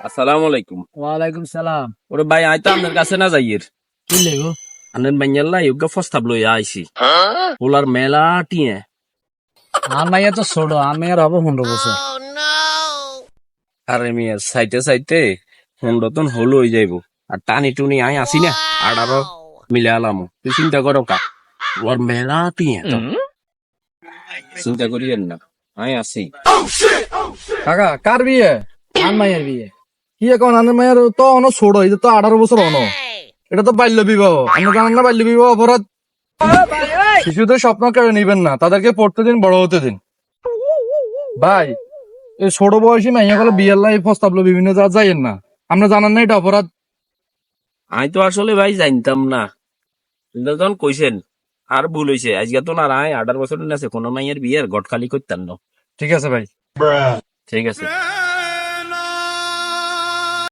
আসসালামু আলাইকুম। ওয়ালাইকুম সালাম। ওরে ভাই আই তো আপনার কাছে না যাইয়ের কি লেগো? আনের মাইয়াল্লা ইয়োগা প্রস্তাব লইয়া আইছি ওলার মেলা টিয়ে আমার মাইয়া তো ছোট, আমি আর হবো 15 বছর। আরে মিয়া সাইতে সাইতে হুন্ডতন হল হয়ে যাইব আর টানি টুনি আই আসি না আর আরো মিলে আলাম তুই চিন্তা করো কা ওর মেলা টিয়ে তো চিন্তা করিয়েন না আই আসি। কাকা কার বিয়ে? আমার মাইয়ের বিয়ে। কি এখন আনের মায়ের তো অন ছোট, এটা তো 18 বছর অন। এটা তো বাল্য বিবাহ, আপনি জানেন না বাল্য বিবাহ অপরাধ? শিশুদের স্বপ্ন কেড়ে নিবেন না, তাদেরকে পড়তে দিন, বড় হতে দিন। ভাই, এই ছোট বয়সী মাইয়া গুলো বিয়ের লাই প্রস্তাব লো বিভিন্ন জায়গা যাইয়েন না, আমরা জানান না এটা অপরাধ। আই তো আসলে ভাই জানতাম না কিন্তু তখন কইছেন আর ভুল হইছে আজকে তো না আই 18 বছর আছে কোনো মাইয়ের বিয়ের গট খালি করতাম না। ঠিক আছে ভাই। ঠিক আছে।